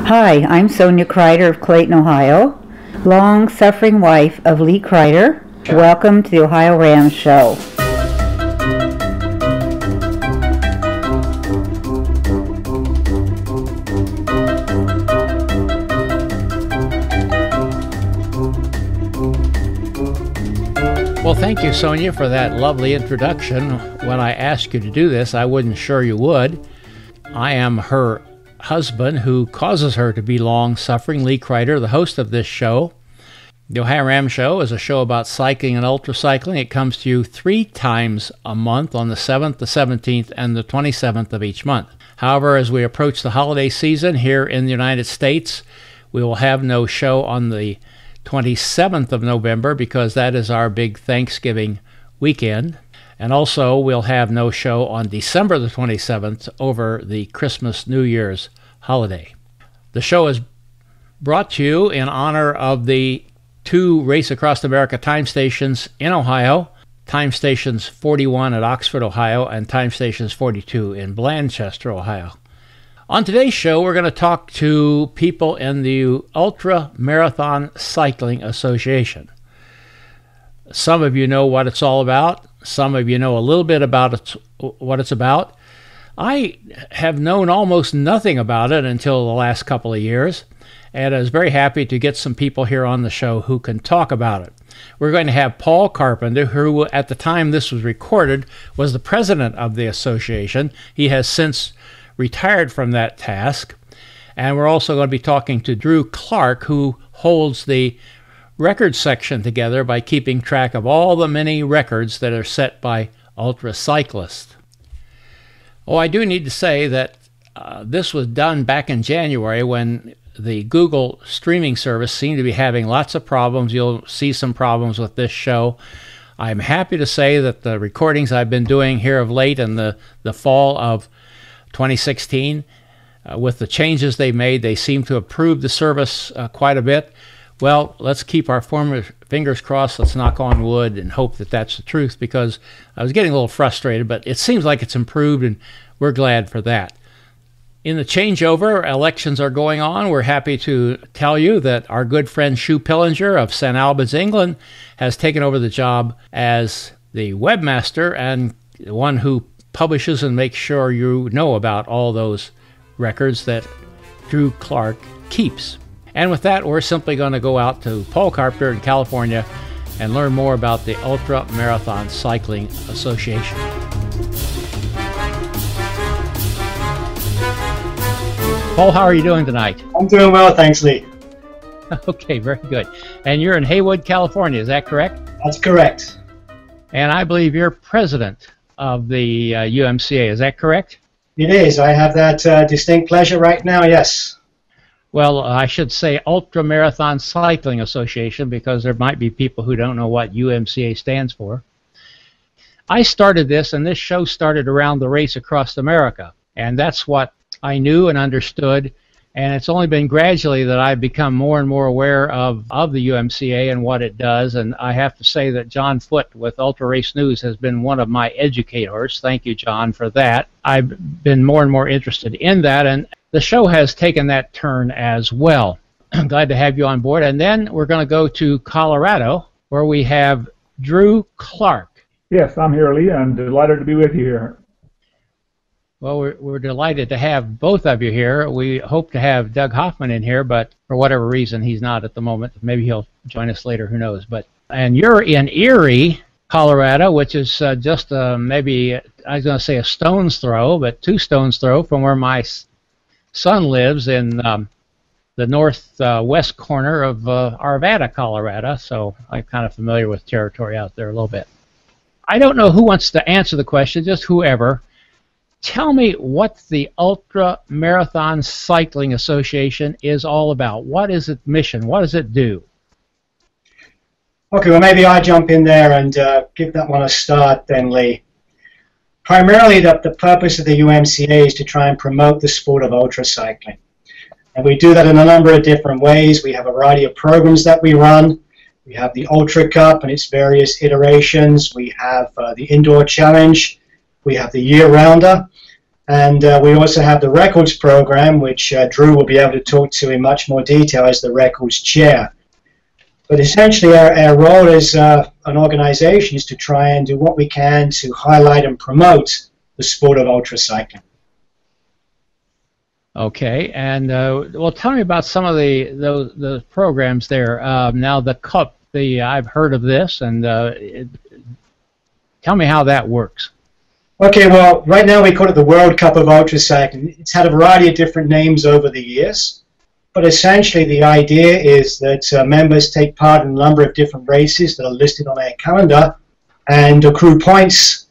Hi, I'm Sonia Kreider of Clayton, Ohio, long-suffering wife of Lee Kreider. Welcome to the OhioRAAM show. Well, thank you, Sonia, for that lovely introduction. When I asked you to do this, I wasn't sure you would. I am her husband who causes her to be long-suffering, Lee Kreider, the host of this show. The OhioRAAM show is a show about cycling and ultracycling. It comes to you 3 times a month on the 7th, the 17th, and the 27th of each month. However, as we approach the holiday season here in the United States, we will have no show on the 27th of November because that is our big Thanksgiving weekend. And also we'll have no show on December the 27th over the Christmas New Year's holiday. The show is brought to you in honor of the 2 Race Across America time stations in Ohio, time stations 41 at Oxford, Ohio, and time stations 42 in Blanchester, Ohio. On today's show, we're going to talk to people in the Ultra Marathon Cycling Association. Some of you know what it's all about. Some of you know a little bit about what it's about. I have known almost nothing about it until the last couple of years, and I was very happy to get some people here on the show who can talk about it. We're going to have Paul Carpenter, who at the time this was recorded was the president of the association. He has since retired from that task. And we're also going to be talking to Drew Clark, who holds the record section together by keeping track of all the many records that are set by ultra cyclists. Oh, I do need to say that this was done back in January when the Google streaming service seemed to be having lots of problems. You'll see some problems with this show. I'm happy to say that the recordings I've been doing here of late in the fall of 2016, with the changes they made, they seem to improve the service quite a bit. Well, let's keep our fingers crossed. Let's knock on wood and hope that that's the truth, because I was getting a little frustrated, but it seems like it's improved, and we're glad for that. In the changeover, elections are going on. We're happy to tell you that our good friend Sue Pillinger of St. Albans, England, has taken over the job as the webmaster and the one who publishes and makes sure you know about all those records that Drew Clark keeps. And with that, we're simply going to go out to Paul Carpenter in California and learn more about the Ultra Marathon Cycling Association. Paul, how are you doing tonight? I'm doing well, thanks, Lee. Okay, very good. And you're in Haywood, California, is that correct? That's correct. And I believe you're president of the UMCA, is that correct? It is. I have that distinct pleasure right now, yes. Well, I should say Ultra Marathon Cycling Association, because there might be people who don't know what UMCA stands for. I started this, and this show started around the Race Across America, and that's what I knew and understood, and it's only been gradually that I've become more and more aware of the UMCA and what it does. And I have to say that John Foote with Ultra Race News has been one of my educators. Thank you, John, for that. I've been more and more interested in that, and the show has taken that turn as well. I'm glad to have you on board. And then we're going to go to Colorado, where we have Drew Clark. Yes, I'm here, Lee. I'm delighted to be with you here. Well, we're delighted to have both of you here. We hope to have Doug Hoffman in here, but for whatever reason, he's not at the moment. Maybe he'll join us later, who knows. And you're in Erie, Colorado, which is just maybe, I was going to say a stone's throw, but 2 stones throw from where my son lives in the northwest corner of Arvada, Colorado. So I'm kind of familiar with territory out there a little bit. I don't know who wants to answer the question, just whoever. Tell me what the Ultra Marathon Cycling Association is all about. What is its mission? What does it do? Okay, well, maybe I jump in there and give that one a start then, Lee. Primarily, the purpose of the UMCA is to try and promote the sport of ultracycling. And we do that in a number of different ways. We have a variety of programs that we run. We have the Ultra Cup and its various iterations. We have the Indoor Challenge. We have the Year Rounder. And we also have the records program, which Drew will be able to talk to in much more detail as the records chair. But essentially our role as an organization is to try and do what we can to highlight and promote the sport of ultracycling. Okay, and well, tell me about some of the programs there. Now the Cup, I've heard of this, and tell me how that works. Okay, well, right now we call it the World Cup of Ultracycling. It's had a variety of different names over the years, but essentially the idea is that members take part in a number of different races that are listed on our calendar and accrue points,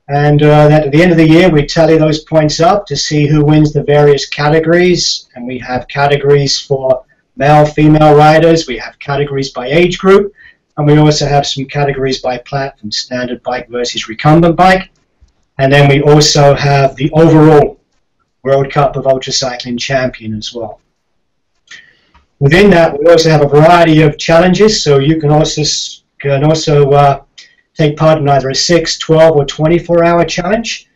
and that at the end of the year we tally those points up to see who wins the various categories, and we have categories for male, female riders, we have categories by age group, and we also have some categories by platform, standard bike versus recumbent bike. And then we also have the overall World Cup of Ultracycling champion as well. Within that, we also have a variety of challenges, so you can also take part in either a 6, 12, or 24-hour challenge.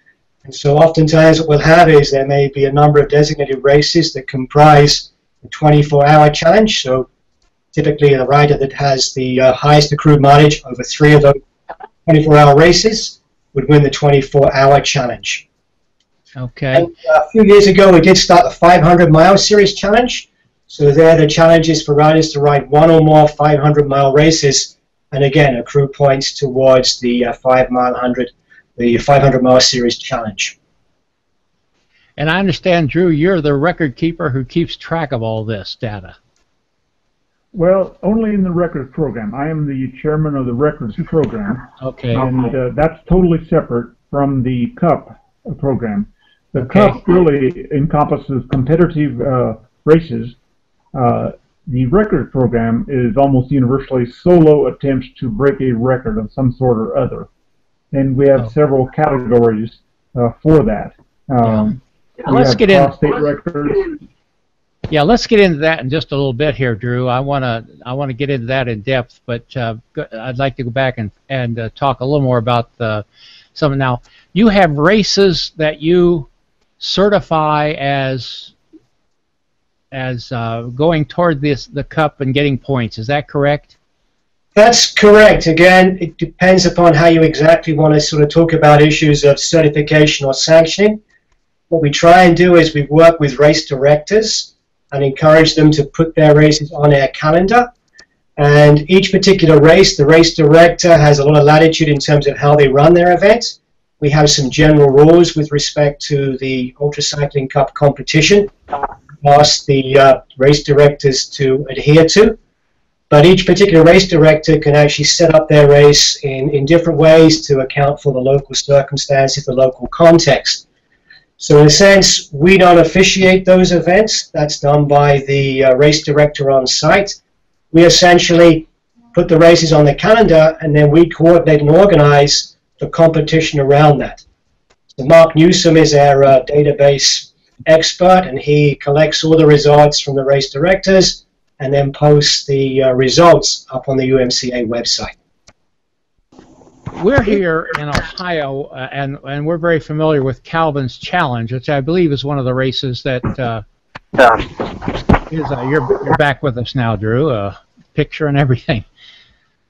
And so oftentimes what we'll have is there may be a number of designated races that comprise the 24-hour challenge. So typically the rider that has the highest accrued mileage over 3 of those 24-hour races would win the 24-hour challenge. Okay. And a few years ago, we did start the 500-mile series challenge. So there, the challenge is for riders to ride 1 or more 500-mile races, and again, accrue points towards the 500-mile series challenge. And I understand, Drew, you're the record keeper who keeps track of all this data. Well, only in the records program. I am the chairman of the records program. Okay. And that's totally separate from the Cup program. The Okay. Cup really encompasses competitive races. The records program is almost universally solo attempts to break a record of some sort or other. And we have several categories for that. Let's get in. State records. Yeah, let's get into that in just a little bit here, Drew. I want to get into that in depth, but I'd like to go back and talk a little more about some. Now, you have races that you certify as going toward the Cup and getting points. Is that correct? That's correct. Again, it depends upon how you exactly want to sort of talk about issues of certification or sanctioning. What we try and do is we work with race directors and encourage them to put their races on our calendar. And each particular race, the race director has a lot of latitude in terms of how they run their event. We have some general rules with respect to the Ultracycling Cup competition, ask the race directors to adhere to. But each particular race director can actually set up their race in different ways to account for the local circumstances, the local context. So in a sense, we don't officiate those events. That's done by the race director on site. We essentially put the races on the calendar, and then we coordinate and organize the competition around that. So Mark Newsom is our database expert, and he collects all the results from the race directors and then posts the results up on the UMCA website. We're here in Ohio, and we're very familiar with Calvin's Challenge, which I believe is one of the races that you're back with us now, Drew. Picture and everything.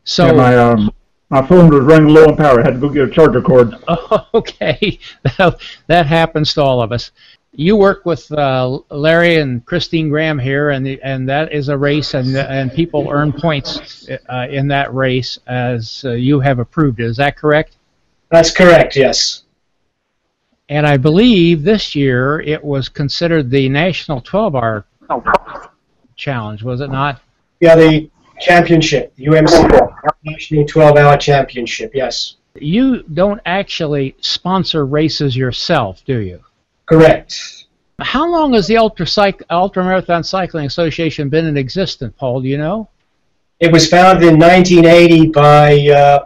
So yeah, my phone was running low on power. I had to go get a charger cord. Oh, okay, that happens to all of us. You work with Larry and Christine Graham here, and that is a race, and people earn points in that race as you have approved it. Is that correct? That's correct, yes. And I believe this year it was considered the National 12-Hour Challenge, was it not? Yeah, the championship, the UMC National 12-Hour Championship, yes. You don't actually sponsor races yourself, do you? Correct. How long has the Ultramarathon Cycling Association been in existence, Paul? Do you know? It was founded in 1980 by,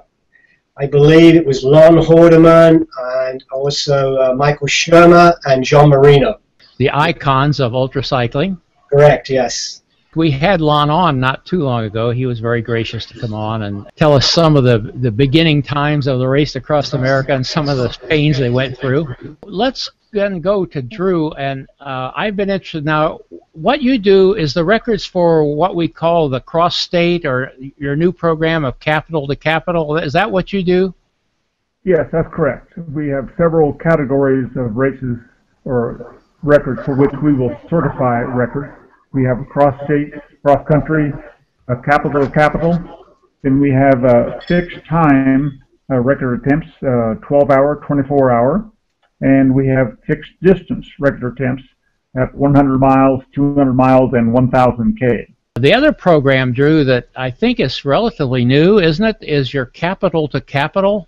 I believe it was Lon Horderman and also Michael Shermer and John Marino. The icons of ultracycling. Correct, yes. we had Lon on not too long ago. He was very gracious to come on and tell us some of the beginning times of the race across America and some of the pains they went through. Let's then go to Drew, and I've been interested now. What you do is the records for what we call the cross-state, or your new program of capital to capital. Is that what you do? Yes, that's correct. We have several categories of races or records for which we will certify records. We have cross-state, cross-country, capital to capital. Then we have fixed time record attempts, 12-hour, 24-hour. And we have fixed distance record attempts at 100 miles, 200 miles, and 1,000 K. The other program, Drew, that I think is relatively new, isn't it, is your capital to capital?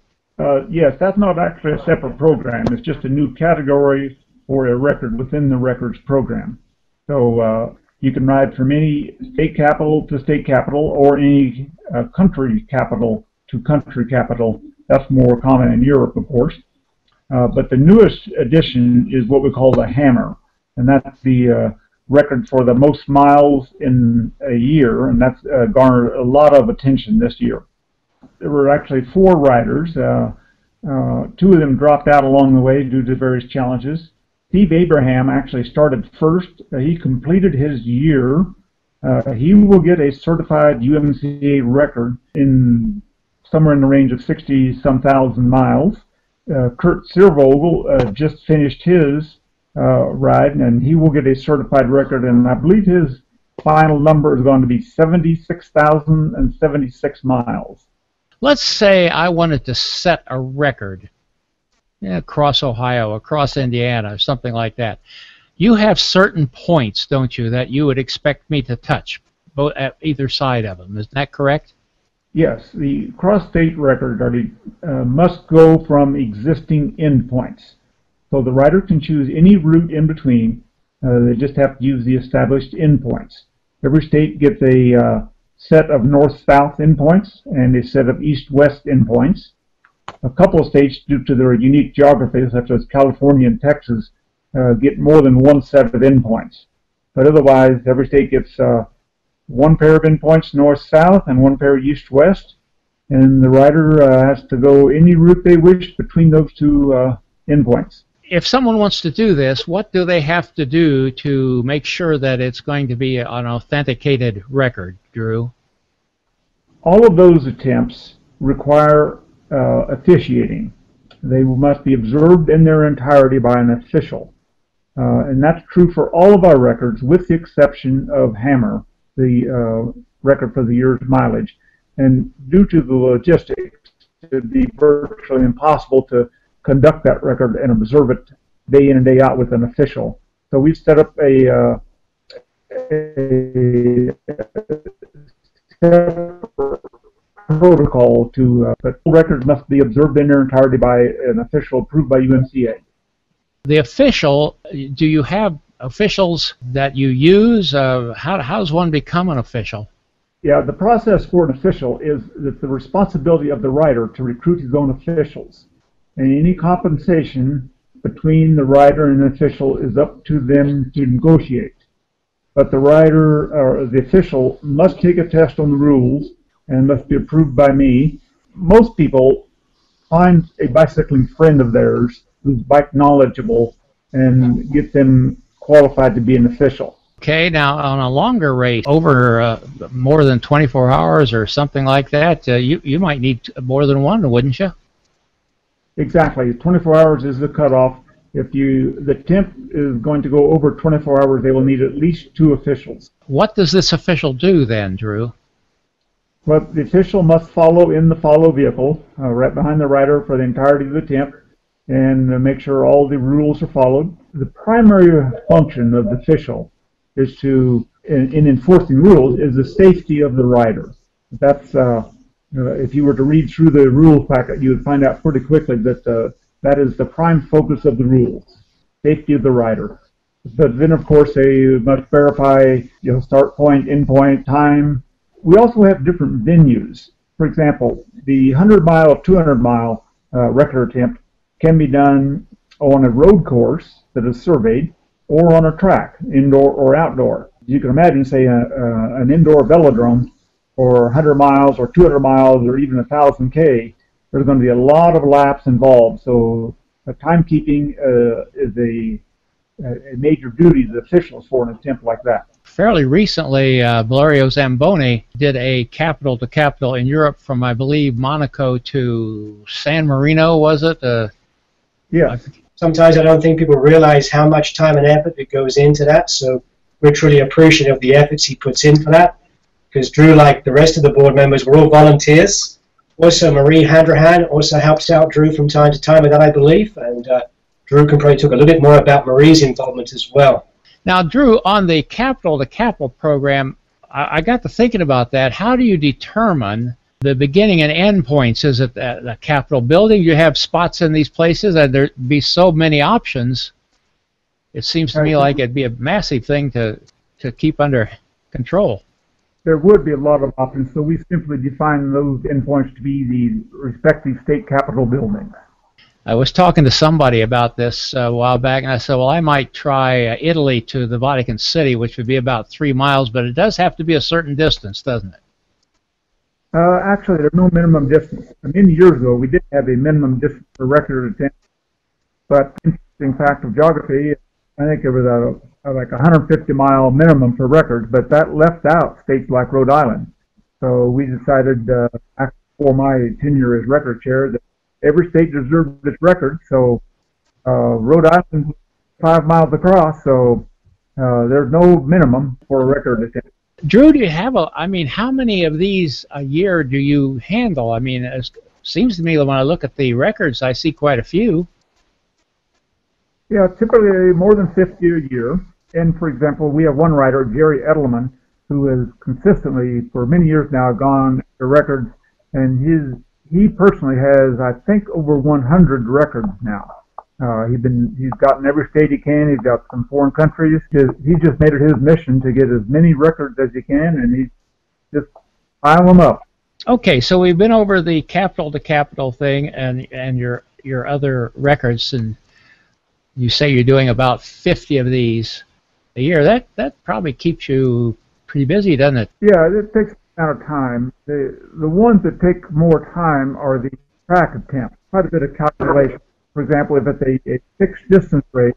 Yes, that's not actually a separate program. It's just a new category for a record within the records program. So you can ride from any state capital to state capital, or any country capital to country capital. That's more common in Europe, of course. But the newest addition is what we call the hammer, and that's the record for the most miles in a year, and that's garnered a lot of attention this year. There were actually 4 riders. 2 of them dropped out along the way due to various challenges. Steve Abraham actually started first. He completed his year. He will get a certified UMCA record in somewhere in the range of 60-some thousand miles. Kurt Siervogel just finished his ride, and he will get a certified record, and I believe his final number is going to be 76,076 miles. Let's say I wanted to set a record across Ohio, across Indiana, something like that. You have certain points, don't you, that you would expect me to touch, both at either side of them. Isn't that correct? Yes, the cross-state record must go from existing endpoints. So the rider can choose any route in between. They just have to use the established endpoints. Every state gets a set of north-south endpoints and a set of east-west endpoints. A couple of states, due to their unique geography, such as California and Texas, get more than one set of endpoints. But otherwise, every state gets one pair of endpoints north-south and one pair east-west, and the rider has to go any route they wish between those 2 endpoints. If someone wants to do this, what do they have to do to make sure that it's going to be an authenticated record, Drew? All of those attempts require officiating. They must be observed in their entirety by an official. And that's true for all of our records, with the exception of Hammer, the record for the year's mileage. And due to the logistics, it would be virtually impossible to conduct that record and observe it day in and day out with an official. So we've set up a protocol to but records must be observed in their entirety by an official approved by UMCA. The official, do you have officials that you use? How does one become an official? Yeah, the process for an official is that the responsibility of the rider to recruit his own officials. And any compensation between the rider and an official is up to them to negotiate. But the rider or the official must take a test on the rules and must be approved by me. Most people find a bicycling friend of theirs who's bike knowledgeable and get them qualified to be an official. Okay, now on a longer race, over more than 24 hours or something like that, you might need more than one, wouldn't you? Exactly. 24 hours is the cutoff. If the temp is going to go over 24 hours, they will need at least 2 officials. What does this official do then, Drew? Well, the official must follow in the follow vehicle, right behind the rider for the entirety of the temp, and make sure all the rules are followed. The primary function of the official is to, in enforcing rules, is the safety of the rider. That's if you were to read through the rules packet, you would find out pretty quickly that that is the prime focus of the rules, safety of the rider. But then, of course, they must verify, start point, end point, time. We also have different venues. For example, the 100-mile, 200-mile record attempt can be done on a road course that is surveyed, or on a track, indoor or outdoor. You can imagine, say, an indoor velodrome for 100 miles or 200 miles or even 1,000 K, there's going to be a lot of laps involved. So timekeeping is a major duty of the officials for an attempt like that. Fairly recently, Valerio Zamboni did a capital-to-capital in Europe from, I believe, Monaco to San Marino, was it? Yeah. Sometimes I don't think people realize how much time and effort that goes into that, so we're truly appreciative of the efforts he puts in for that, because Drew, like the rest of the board members, we're all volunteers. Also, Marie Handrahan also helps out Drew from time to time with that, I believe, and Drew can probably talk a little bit more about Marie's involvement as well. Now, Drew, on the capital-to-capital program, I got to thinking about that. How do you determine the beginning and end points? Is it the Capitol building? You have spots in these places, and there'd be so many options. It seems to me like it'd be a massive thing to keep under control. There would be a lot of options, so we simply define those endpoints to be the respective state capitol buildings. I was talking to somebody about this a while back, and I said, well, I might try Italy to the Vatican City, which would be about 3 miles, but it does have to be a certain distance, doesn't it? Actually, there's no minimum distance. Many years ago, we did have a minimum distance for record attendance, but interesting fact of geography, I think it was like a 150-mile minimum for records, but that left out states like Rhode Island. So we decided, for my tenure as record chair, that every state deserved its record. So Rhode Island is 5 miles across, so there's no minimum for a record attendance. Drew, do you have how many of these a year do you handle? I mean, it seems to me that when I look at the records, I see quite a few. Yeah, typically more than 50 a year. And for example, we have one writer, Jerry Edelman, who has consistently, for many years now, gone to records, and he personally has, I think, over 100 records now. He's gotten every state he can. He's got some foreign countries. He just made it his mission to get as many records as he can, and he just pile them up. Okay, so we've been over the capital-to-capital thing and your other records, and you say you're doing about 50 of these a year. That probably keeps you pretty busy, doesn't it? Yeah, it takes a lot of time. The ones that take more time are the track attempts. Quite a bit of calculation. For example, if it's a fixed distance race,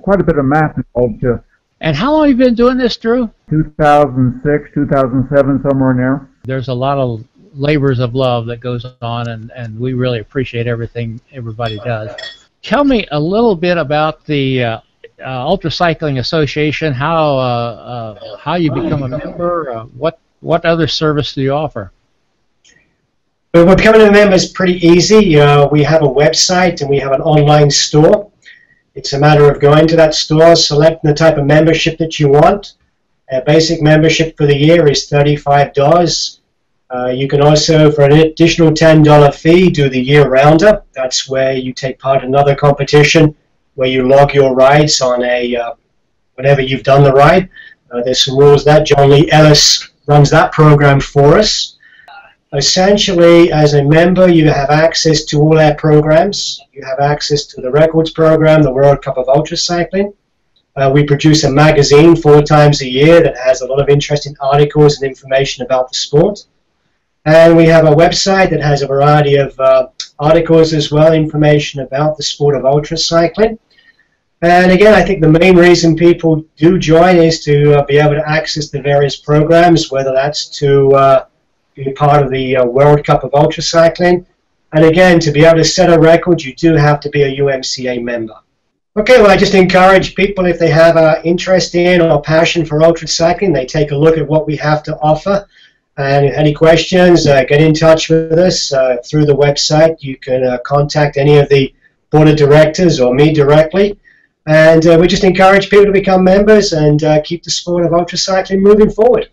quite a bit of math involved too. And how long have you been doing this, Drew? 2006, 2007, somewhere in there. There's a lot of labors of love that goes on, and we really appreciate everything everybody does. Tell me a little bit about the Ultra Cycling Association, how you become a member, what other service do you offer? Well, becoming a member is pretty easy. We have a website and we have an online store. It's a matter of going to that store, selecting the type of membership that you want. A basic membership for the year is $35. You can also, for an additional $10 fee, do the year-rounder. That's where you take part in another competition where you log your rides on whenever you've done the ride. There's some rules that John Lee Ellis runs that program for us. Essentially, as a member, you have access to all our programs. You have access to the records program, the World Cup of Ultra Cycling. We produce a magazine 4 times a year that has a lot of interesting articles and information about the sport. And we have a website that has a variety of articles as well, information about the sport of ultra cycling. And again, I think the main reason people do join is to be able to access the various programs, whether that's to be part of the World Cup of Ultra Cycling. And again, to be able to set a record, you do have to be a UMCA member. Okay, well, I just encourage people, if they have an interest in or passion for ultra cycling, they take a look at what we have to offer. And any questions, get in touch with us through the website. You can contact any of the board of directors or me directly. And we just encourage people to become members and keep the sport of ultra cycling moving forward.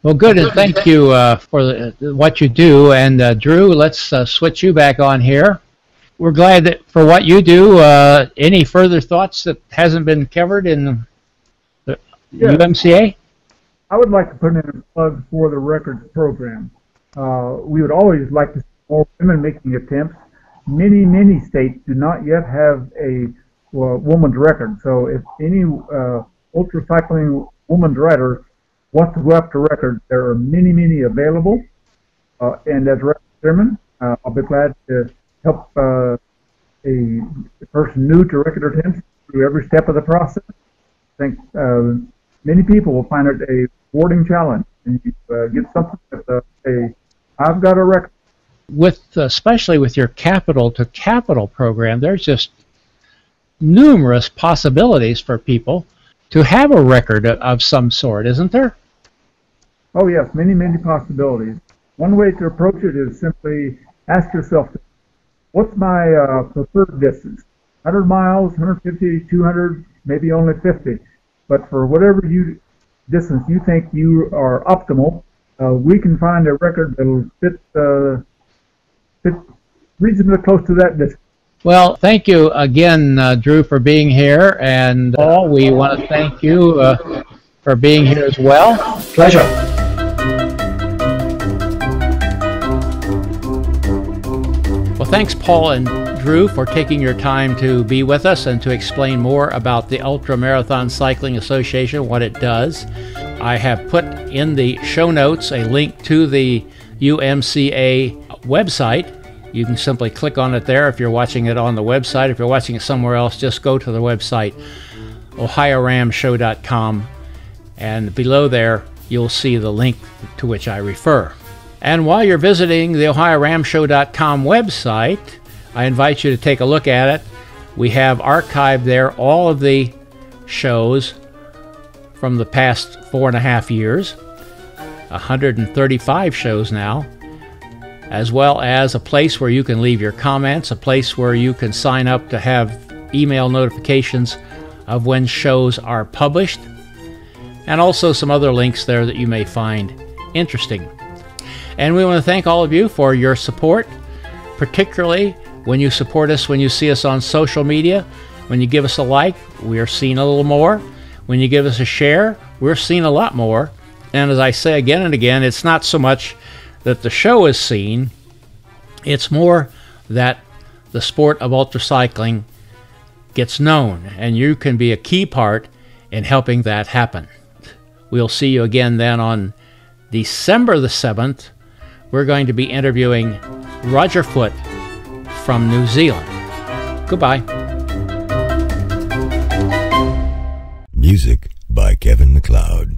Well, good, and thank you for what you do. And Drew, let's switch you back on here. We're glad that for what you do. Any further thoughts that hasn't been covered in the UMCA? I would like to put in a plug for the records program. We would always like to see more women making attempts. Many states do not yet have a woman's record. So if any ultra cycling woman's rider wants to go after records, there are many, many available. And as record chairman, I'll be glad to help a person new to record attempts through every step of the process. I think many people will find it a rewarding challenge, and you get something that I've got a record. Especially with your capital to capital program, there's just numerous possibilities for people to have a record of some sort, isn't there? Oh yes, many, many possibilities. One way to approach it is simply ask yourself, what's my preferred distance? 100 miles, 150, 200, maybe only 50. But for whatever distance you think you are optimal, we can find a record that'll fit reasonably close to that distance. Well, thank you again, Drew, for being here. And Paul, we want to thank you for being here as well. Pleasure. Well, thanks, Paul and Drew, for taking your time to be with us and to explain more about the Ultra Marathon Cycling Association, what it does. I have put in the show notes a link to the UMCA website. You can simply click on it there if you're watching it on the website. If you're watching it somewhere else, just go to the website, OhioRAAMshow.com, and below there you'll see the link to which I refer. And while you're visiting the OhioRAAMshow.com website, I invite you to take a look at it. We have archived there all of the shows from the past 4.5 years, 135 shows now, as well as a place where you can leave your comments, a place where you can sign up to have email notifications of when shows are published, and also some other links there that you may find interesting. And we want to thank all of you for your support, particularly when you support us, when you see us on social media, when you give us a like, we're seen a little more. When you give us a share, we're seen a lot more. And as I say again and again, it's not so much that the show is seen, it's more that the sport of ultracycling gets known, and you can be a key part in helping that happen. We'll see you again then on December the 7th. We're going to be interviewing Roger Foote from New Zealand. Goodbye. Music by Kevin MacLeod.